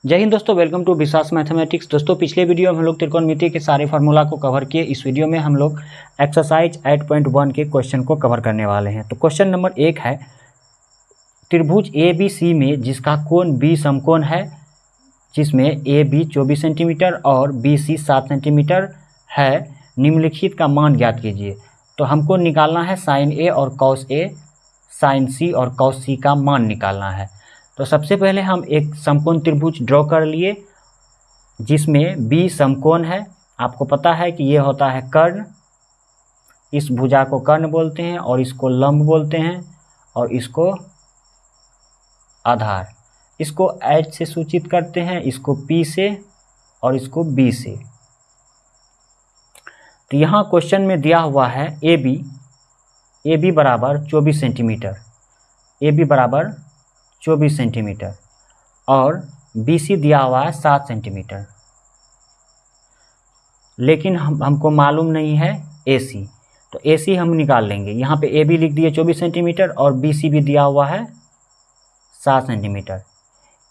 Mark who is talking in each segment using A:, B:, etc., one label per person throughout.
A: जय हिंद दोस्तों, welcome to विश्वास मैथमेटिक्स। दोस्तों पिछले वीडियो में हम लोग त्रिकोणमिति के सारे फार्मूला को कवर किए। इस वीडियो में हम लोग एक्सरसाइज 8.1 के क्वेश्चन को कवर करने वाले हैं। तो क्वेश्चन नंबर 1 है, त्रिभुज ए बी सी में जिसका कोण बी समकोण है, जिसमें ए बी 24 सेंटीमीटर और बी सी 7 सेंटीमीटर है, निम्नलिखित का मान ज्ञात कीजिए। तो हमको निकालना है साइन ए और कॉस ए, साइन सी और कॉस सी का मान निकालना है। तो सबसे पहले हम एक समकोण त्रिभुज ड्रॉ कर लिए जिसमें बी समकोण है। आपको पता है कि ये होता है कर्ण, इस भुजा को कर्ण बोलते हैं और इसको लंब बोलते हैं और इसको आधार। इसको एच से सूचित करते हैं, इसको पी से और इसको बी से। तो यहाँ क्वेश्चन में दिया हुआ है ए बी बराबर 24 सेंटीमीटर, ए बी बराबर 24 सेंटीमीटर और बी सी दिया हुआ है 7 सेंटीमीटर। लेकिन हमको मालूम नहीं है ए सी, तो ए सी हम निकाल लेंगे। यहाँ पे ए बी लिख दिए 24 सेंटीमीटर और बी सी भी दिया हुआ है 7 सेंटीमीटर।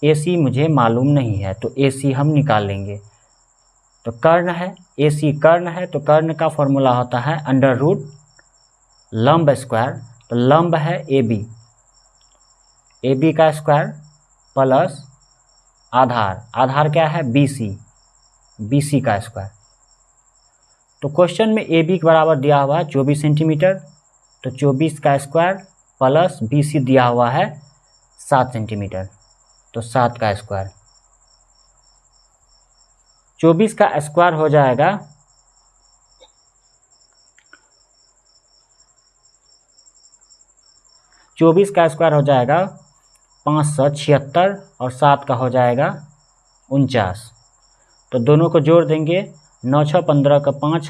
A: ए सी मुझे मालूम नहीं है, तो ए सी हम निकाल लेंगे। तो कर्ण है, ए सी कर्ण है, तो कर्ण का फॉर्मूला होता है अंडर रूट लंब स्क्वायर। तो लंब है ए बी का स्क्वायर प्लस आधार, आधार क्या है बी सी का स्क्वायर। तो क्वेश्चन में ए बी के बराबर दिया हुआ है 24 सेंटीमीटर, तो 24 का स्क्वायर प्लस बी सी दिया हुआ है 7 सेंटीमीटर, तो 7 का स्क्वायर। 24 का स्क्वायर हो जाएगा 576 और 7 का हो जाएगा 49। तो दोनों को जोड़ देंगे, 9 6 15 का 5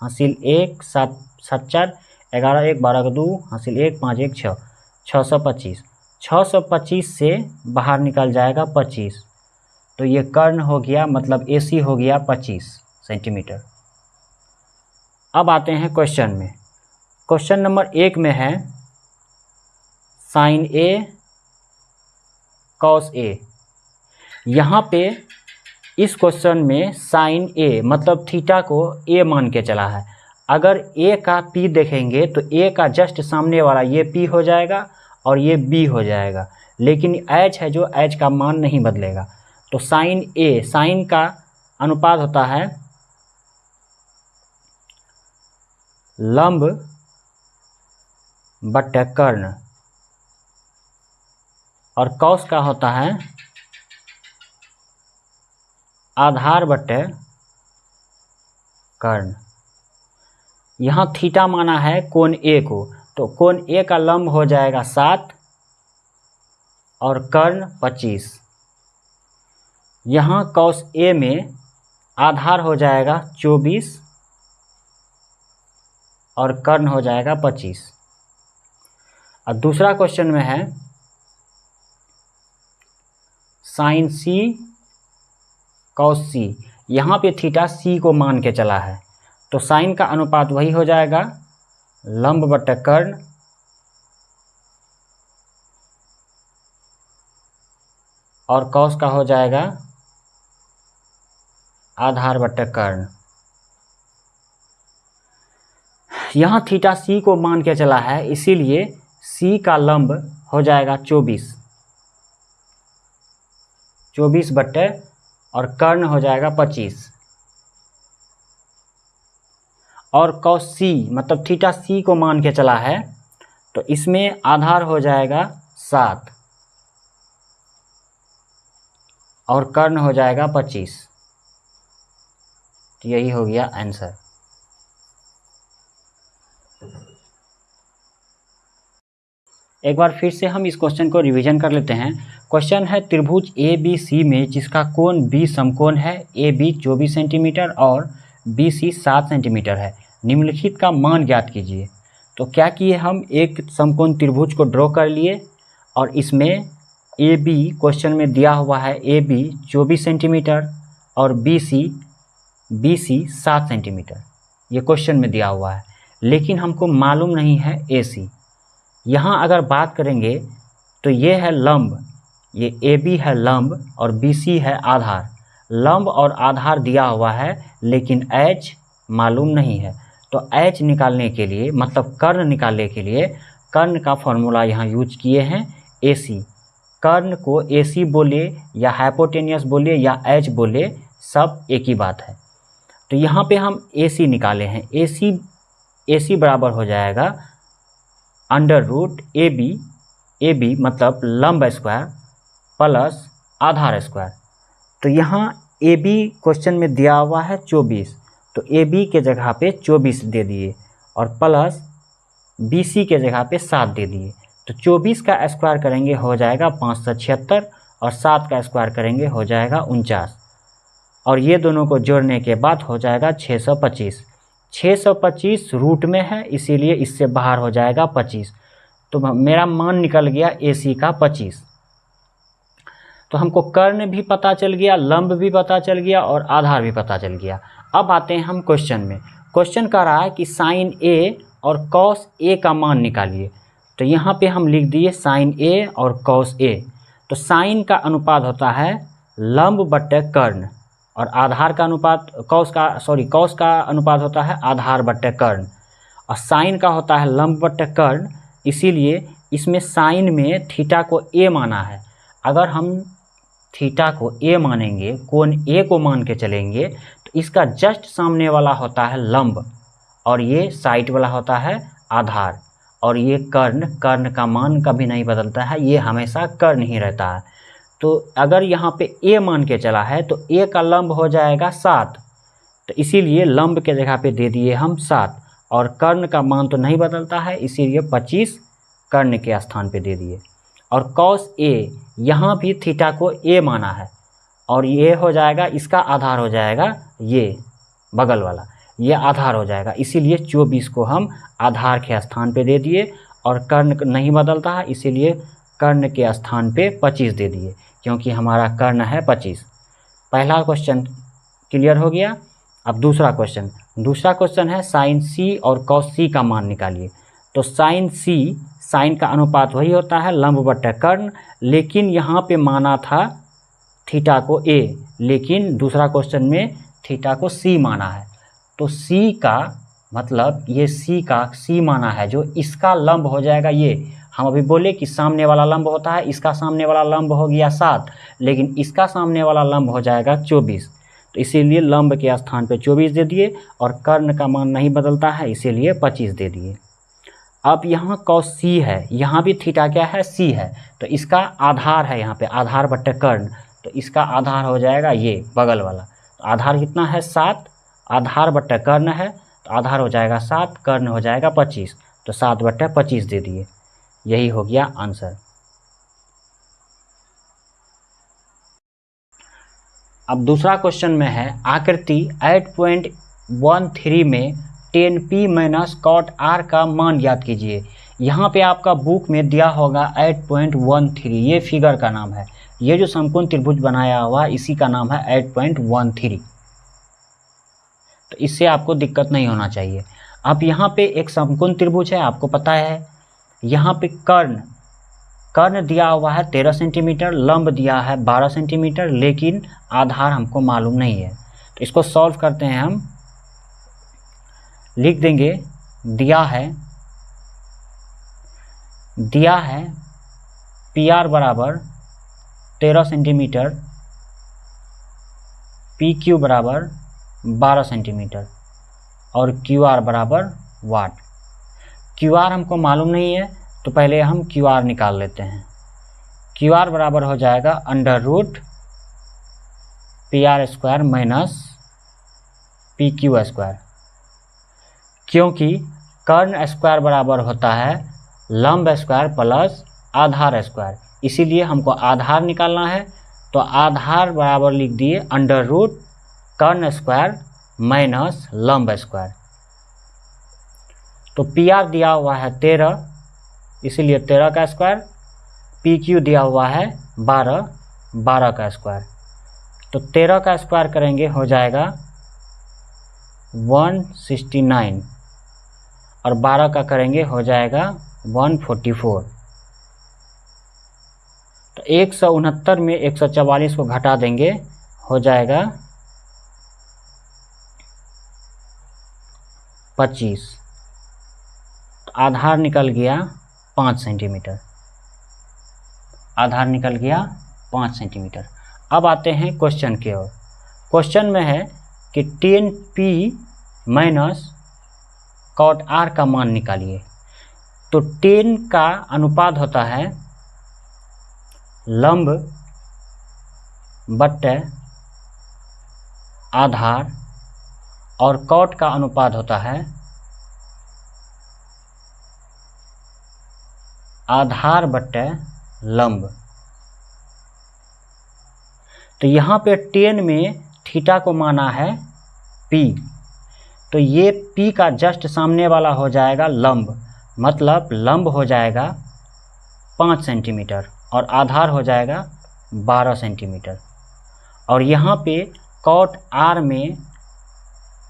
A: हासिल 1 7 7 4 11 1 12 का 2 हासिल 1 5 1 6 625। 625 से बाहर निकल जाएगा 25, तो ये कर्ण हो गया, मतलब ए सी हो गया 25 सेंटीमीटर। अब आते हैं क्वेश्चन में। क्वेश्चन नंबर 1 में है साइन ए कॉस ए। यहाँ पे इस क्वेश्चन में साइन ए मतलब थीटा को ए मान के चला है। अगर ए का पी देखेंगे तो ए का जस्ट सामने वाला ये पी हो जाएगा और ये बी हो जाएगा, लेकिन एच है जो एच का मान नहीं बदलेगा। तो साइन ए, साइन का अनुपात होता है लंब बटे कर्ण और कॉस का होता है आधार बटे कर्ण। यहाँ थीटा माना है कोण ए को, तो कोण ए का लंब हो जाएगा 7 और कर्ण 25। यहाँ कॉस ए में आधार हो जाएगा 24 और कर्ण हो जाएगा 25। और दूसरा क्वेश्चन में है साइन सी कॉस सी। यहाँ पे थीटा सी को मान के चला है, तो साइन का अनुपात वही हो जाएगा लंब बटे कर्ण और कॉस का हो जाएगा आधार बटे कर्ण। यहाँ थीटा सी को मान के चला है, इसीलिए सी का लंब हो जाएगा 24 बटे और कर्ण हो जाएगा 25। और कॉस सी मतलब थीटा सी को मान के चला है, तो इसमें आधार हो जाएगा 7 और कर्ण हो जाएगा 25। तो यही हो गया आंसर। एक बार फिर से हम इस क्वेश्चन को रिवीजन कर लेते हैं। क्वेश्चन है त्रिभुज ए बी सी में जिसका कोण बी समकोण है, ए बी 24 सेंटीमीटर और बी सी 7 सेंटीमीटर है, निम्नलिखित का मान ज्ञात कीजिए। तो क्या किए, हम एक समकोण त्रिभुज को ड्रॉ कर लिए और इसमें ए बी क्वेश्चन में दिया हुआ है ए बी 24 सेंटीमीटर और बी सी 7 सेंटीमीटर, ये क्वेश्चन में दिया हुआ है, लेकिन हमको मालूम नहीं है ए सी। यहाँ अगर बात करेंगे तो ये है लंब, ये ए बी है लंब और बी सी है आधार। लंब और आधार दिया हुआ है लेकिन एच मालूम नहीं है। तो एच निकालने के लिए मतलब कर्ण निकालने के लिए कर्ण का फॉर्मूला यहाँ यूज किए हैं ए सी। कर्ण को ए सी बोले या हाइपोटेनियस बोले या एच बोले, सब एक ही बात है। तो यहाँ पे हम ए सी निकाले हैं। ए सी बराबर हो जाएगा अंडर रूट ए बी मतलब लंब स्क्वायर प्लस आधार स्क्वायर। तो यहाँ ए बी क्वेश्चन में दिया हुआ है 24, तो ए बी के जगह पे 24 दे दिए और प्लस बी सी के जगह पे 7 दे दिए। तो 24 का स्क्वायर करेंगे हो जाएगा 576 और 7 का स्क्वायर करेंगे हो जाएगा 49 और ये दोनों को जोड़ने के बाद हो जाएगा 625। 625 रूट में है इसीलिए इससे बाहर हो जाएगा 25। तो मेरा मान निकल गया ए सी का 25। तो हमको कर्ण भी पता चल गया, लंब भी पता चल गया और आधार भी पता चल गया। अब आते हैं हम क्वेश्चन में। क्वेश्चन कह रहा है कि साइन ए और कॉस ए का मान निकालिए। तो यहाँ पे हम लिख दिए साइन ए और कॉस ए। तो साइन का अनुपात होता है लंब बट्टे कर्ण और आधार का अनुपात कॉस का अनुपात होता है आधार बट्टे कर्ण और साइन का होता है लंब बट्टे कर्ण। इसीलिए इसमें साइन में थीटा को ए माना है। अगर हम थीटा को ए मानेंगे, कोण ए को मान के चलेंगे, तो इसका जस्ट सामने वाला होता है लंब और ये साइड वाला होता है आधार और ये कर्ण का मान कभी नहीं बदलता है, ये हमेशा कर्ण ही रहता है। तो अगर यहाँ पे ए मान के चला है तो ए का लंब हो जाएगा 7, तो इसीलिए लंब के जगह पे दे दिए हम 7 और कर्ण का मान तो नहीं बदलता है इसीलिए 25 कर्ण के स्थान पे दे दिए। और कॉस ए, यहाँ भी थीटा को ए माना है और ये हो जाएगा, इसका आधार हो जाएगा ये बगल वाला, ये आधार हो जाएगा, इसीलिए 24 को हम आधार के स्थान पे दे दिए और कर्ण नहीं बदलता है इसीलिए कर्ण के स्थान पे 25 दे दिए क्योंकि हमारा कर्ण है 25। पहला क्वेश्चन क्लियर हो गया। अब दूसरा क्वेश्चन है साइन सी और कॉस सी का मान निकालिए। तो साइन का अनुपात वही होता है लंब बट्टे कर्ण, लेकिन यहाँ पे माना था थीटा को ए, लेकिन दूसरा क्वेश्चन में थीटा को सी माना है। तो सी का मतलब ये सी माना है, जो इसका लंब हो जाएगा ये। हम अभी बोले कि सामने वाला लंब होता है, इसका सामने वाला लंब हो गया 7, लेकिन इसका सामने वाला लंब हो जाएगा 24। तो इसीलिए लंब के स्थान पे 24 दे दिए और कर्ण का मान नहीं बदलता है इसीलिए 25 दे दिए। अब यहाँ कॉस सी है, यहाँ भी थीटा क्या है सी है, तो इसका आधार है यहाँ पे आधार बट्टे कर्ण, तो इसका आधार हो जाएगा ये बगल वाला। तो आधार कितना है 7, आधार बट्टे कर्ण है तो आधार हो जाएगा 7, कर्ण हो जाएगा 25, तो 7 बट्टे 25 दे दिए। यही हो गया आंसर। अब दूसरा क्वेश्चन में है आकृति 8.13 में 10p माइनस कॉट r का मान ज्ञात कीजिए। यहाँ पे आपका बुक में दिया होगा 8.13, ये फिगर का नाम है। ये जो समकोण त्रिभुज बनाया हुआ इसी का नाम है 8.13। तो इससे आपको दिक्कत नहीं होना चाहिए। अब यहाँ पे एक समकोण त्रिभुज है, आपको पता है। यहाँ पे कर्ण दिया हुआ है 13 सेंटीमीटर, लंब दिया है 12 सेंटीमीटर, लेकिन आधार हमको मालूम नहीं है। तो इसको सॉल्व करते हैं हम। लिख देंगे दिया है पी आर बराबर 13 सेंटीमीटर, पी क्यू बराबर 12 सेंटीमीटर और क्यू आर बराबर वाट। क्यू आर हमको मालूम नहीं है तो पहले हम क्यू आर निकाल लेते हैं। क्यू आर बराबर हो जाएगा under root P R square minus P Q square, क्योंकि कर्ण स्क्वायर बराबर होता है लंब स्क्वायर प्लस आधार स्क्वायर, इसीलिए हमको आधार निकालना है। तो आधार बराबर लिख दिए अंडर रूट कर्ण स्क्वायर माइनस लंब स्क्वायर। तो पी आर दिया हुआ है 13, इसीलिए 13 का स्क्वायर, पी क्यू दिया हुआ है 12 का स्क्वायर। तो 13 का स्क्वायर करेंगे हो जाएगा 169 और 12 का करेंगे हो जाएगा 144। तो 169 में 144 को घटा देंगे, हो जाएगा 25। तो आधार निकल गया 5 सेंटीमीटर, आधार निकल गया 5 सेंटीमीटर। अब आते हैं क्वेश्चन की ओर। क्वेश्चन में है कि 10p माइनस कॉट r का मान निकालिए। तो 10 का अनुपात होता है लंब बट्टे आधार, और कॉट का अनुपात होता है आधार बट्टे लंब। तो यहाँ पे 10 में थीटा को माना है p, तो ये p का जस्ट सामने वाला हो जाएगा लंब, मतलब लंब हो जाएगा 5 सेंटीमीटर और आधार हो जाएगा 12 सेंटीमीटर। और यहाँ पे कॉट r में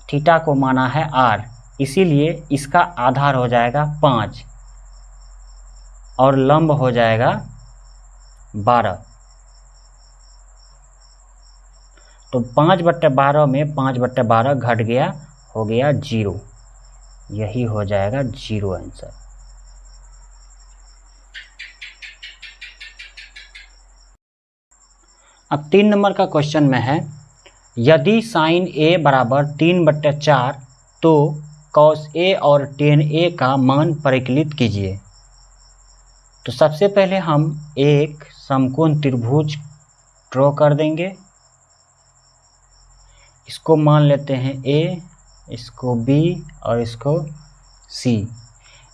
A: थीटा को माना है r, इसीलिए इसका आधार हो जाएगा 5 और लंब हो जाएगा 12। तो 5/12 में 5/12 घट गया, हो गया 0। यही हो जाएगा 0 आंसर। अब 3 नंबर का क्वेश्चन में है, यदि साइन a बराबर 3/4 तो कॉस a और टेन a का मान परिकलित कीजिए। तो सबसे पहले हम एक समकोण त्रिभुज ड्रॉ कर देंगे। इसको मान लेते हैं A, इसको B और इसको C।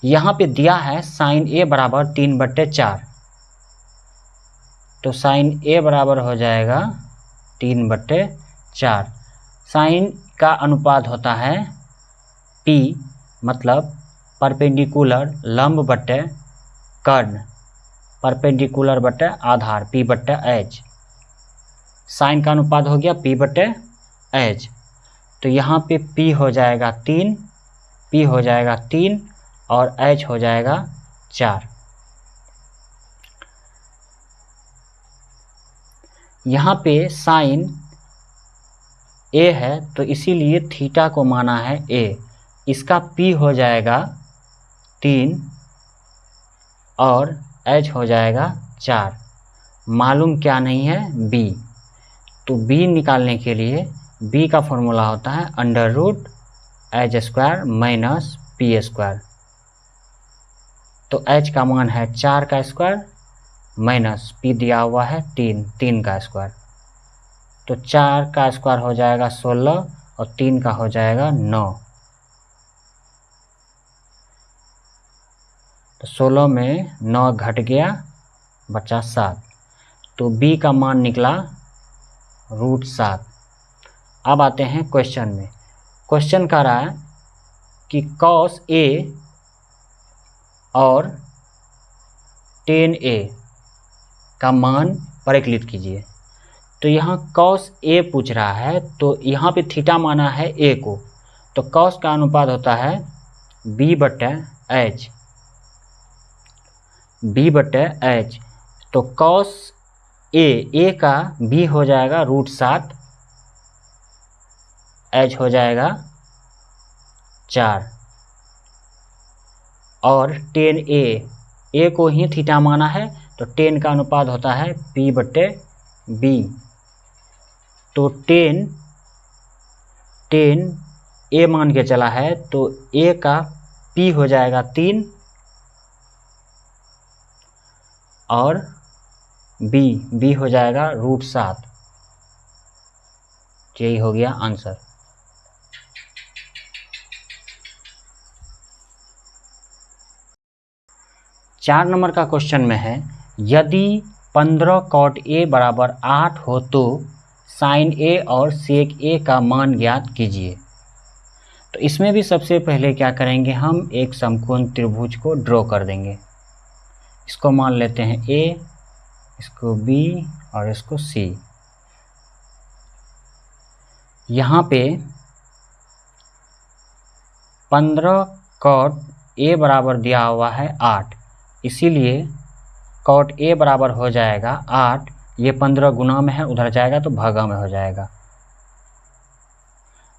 A: यहाँ पे दिया है साइन A बराबर 3/4, तो साइन A बराबर हो जाएगा 3/4। साइन का अनुपात होता है P, मतलब परपेंडिकुलर लंब बट्टे कर्ण, परपेंडिकुलर बट्टे आधार P/H। साइन का अनुपात हो गया P/H। तो यहाँ पे P हो जाएगा 3, P हो जाएगा 3 और H हो जाएगा 4। यहाँ पे साइन A है तो इसीलिए थीटा को माना है A, इसका P हो जाएगा 3 और H हो जाएगा 4। मालूम क्या नहीं है? B। तो B निकालने के लिए B का फॉर्मूला होता है √H² माइनस P²। तो H का मान है 4 का स्क्वायर माइनस P दिया हुआ है 3 का स्क्वायर। तो 4 का स्क्वायर हो जाएगा 16 और 3 का हो जाएगा 9। तो 16 में 9 घट गया, बचा 7। तो B का मान निकला √7। अब आते हैं क्वेश्चन में। क्वेश्चन कह रहा है कि cos A और tan A का मान परिकलित कीजिए। तो यहाँ cos A पूछ रहा है, तो यहाँ पे थीटा माना है A को, तो cos का अनुपात होता है B/H, B/H। तो cos A का B हो जाएगा √7, H हो जाएगा 4 और tan A को ही थीटा माना है, तो tan का अनुपात होता है P/B। तो tan A मान के चला है, तो A का P हो जाएगा 3 और B हो जाएगा √7। यही हो गया आंसर। चार नंबर का क्वेश्चन में है, यदि 15 cot A बराबर 8 हो तो sin A और sec A का मान ज्ञात कीजिए। तो इसमें भी सबसे पहले क्या करेंगे, हम एक समकोण त्रिभुज को ड्रॉ कर देंगे। इसको मान लेते हैं A, इसको B और इसको C। यहाँ पे 15 cot A बराबर दिया हुआ है 8, इसीलिए कॉट ए बराबर हो जाएगा 8, ये 15 गुना में है, उधर जाएगा तो भागा में हो जाएगा,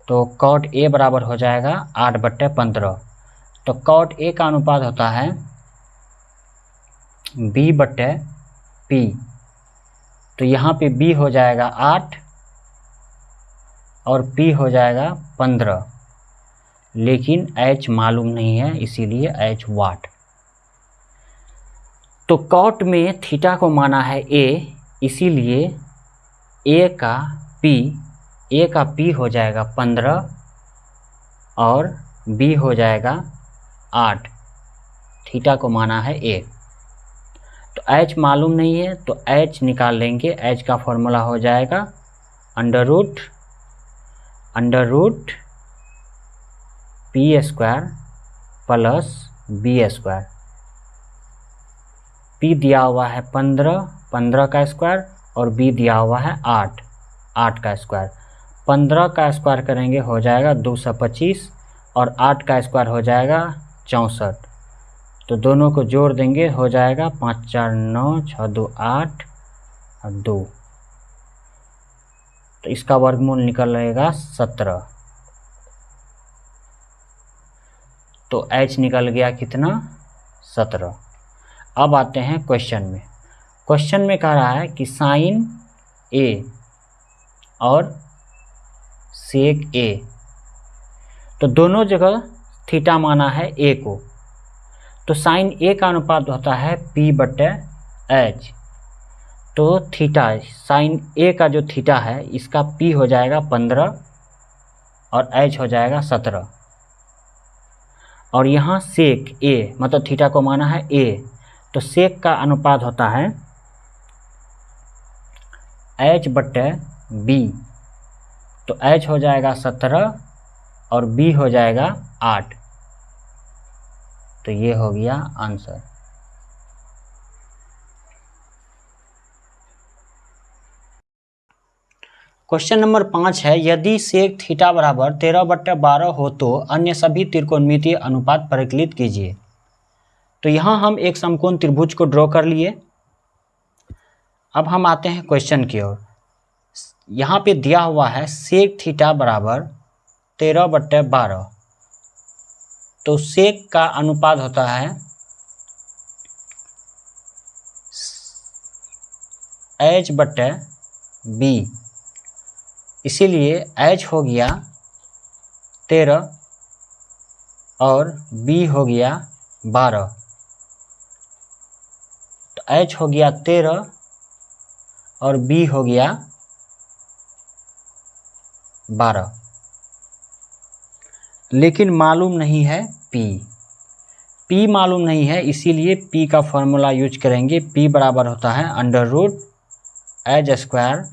A: तो कॉट ए बराबर हो जाएगा 8/15। तो कॉट ए का अनुपात होता है b/p, तो यहाँ पे b हो जाएगा 8 और p हो जाएगा 15, लेकिन h मालूम नहीं है, इसीलिए h वाट। तो कॉट में थीटा को माना है a, इसीलिए a का p हो जाएगा 15 और b हो जाएगा 8, थीटा को माना है a। तो h मालूम नहीं है तो h निकाल लेंगे। h का फॉर्मूला हो जाएगा under root p² plus b²। p दिया हुआ है 15 का स्क्वायर और b दिया हुआ है 8 का स्क्वायर। 15 का स्क्वायर करेंगे हो जाएगा 225 और 8 का स्क्वायर हो जाएगा 64। तो दोनों को जोड़ देंगे हो जाएगा 5 4 9 6 2 8 और 2, तो इसका वर्गमूल निकल रहेगा 17। तो h निकल गया कितना, 17। अब आते हैं क्वेश्चन में। क्वेश्चन में कह रहा है कि साइन a और सेक a, तो दोनों जगह थीटा माना है a को, तो साइन a का अनुपात होता है p/h। तो थीटा साइन a का जो थीटा है इसका p हो जाएगा 15 और h हो जाएगा 17। और यहाँ सेक a मतलब थीटा को माना है a, तो सेक का अनुपात होता है h/b, तो h हो जाएगा 17 और b हो जाएगा 8, तो ये हो गया आंसर। क्वेश्चन नंबर 5 है, यदि सेक थीटा बराबर 13/12 हो तो अन्य सभी त्रिकोणमितीय अनुपात परिकलित कीजिए। तो यहाँ हम एक समकोण त्रिभुज को ड्रॉ कर लिए। अब हम आते हैं क्वेश्चन की ओर। यहाँ पे दिया हुआ है सेक थीटा बराबर 13/12, तो सेक का अनुपात होता है h/b, इसीलिए h हो गया 13 और b हो गया 12, तो h हो गया 13 और b हो गया 12, लेकिन मालूम नहीं है p मालूम नहीं है, इसीलिए p का फॉर्मूला यूज करेंगे। p बराबर होता है under root h²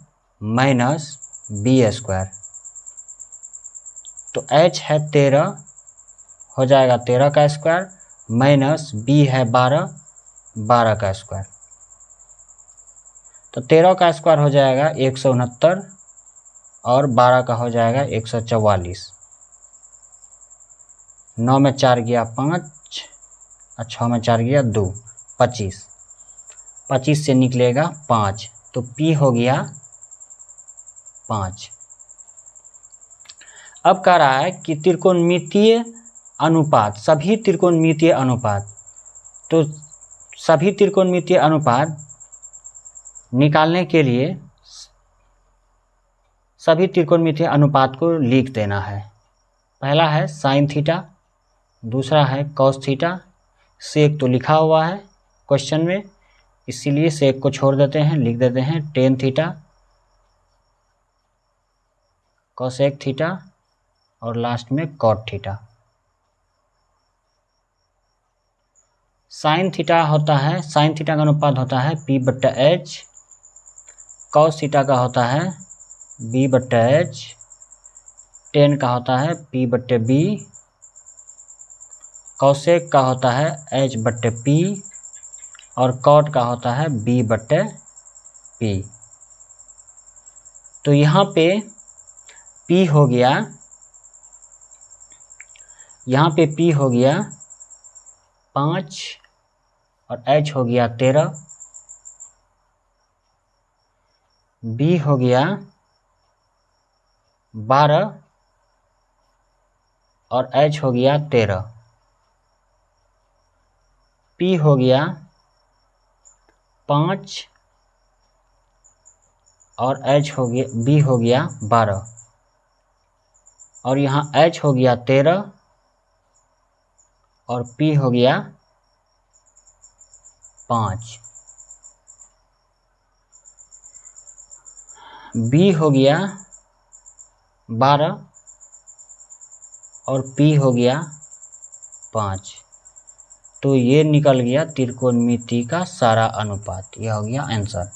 A: minus b²। तो h है 13, हो जाएगा 13 का स्क्वायर, माइनस b है 12 का स्क्वायर। तो 13 का स्क्वायर हो जाएगा 169 और 12 का हो जाएगा 144। 9 में 4 गया 5 और 6 में 4 गया 2, 25। 25 से निकलेगा 5, तो p हो गया 5। अब कह रहा है कि त्रिकोणमितीय अनुपात, सभी त्रिकोणमितीय अनुपात, तो सभी त्रिकोणमितीय अनुपात निकालने के लिए सभी त्रिकोणमितीय अनुपात को लिख देना है। पहला है साइन थीटा, दूसरा है कॉस थीटा, सेक तो लिखा हुआ है क्वेश्चन में, इसीलिए सेक को छोड़ देते हैं, लिख देते हैं टेन थीटा, कोसेक थीटा और लास्ट में कॉट थीटा। साइन थीटा होता है, साइन थीटा का अनुपात होता है p/h, कॉस थीटा का होता है b/h, टेन का होता है p/b, कॉसेक का होता है h/p और कॉट का होता है b/p। तो यहाँ पे p हो गया, यहाँ पे p हो गया 5 और h हो गया 13 बी हो गया 12 और एच हो गया 13, पी हो गया 5 और एच हो गया, बी हो गया 12 और यहाँ एच हो गया 13 और पी हो गया 5, बी हो गया 12 और पी हो गया 5। तो ये निकल गया त्रिकोणमिति का सारा अनुपात, यह हो गया आंसर।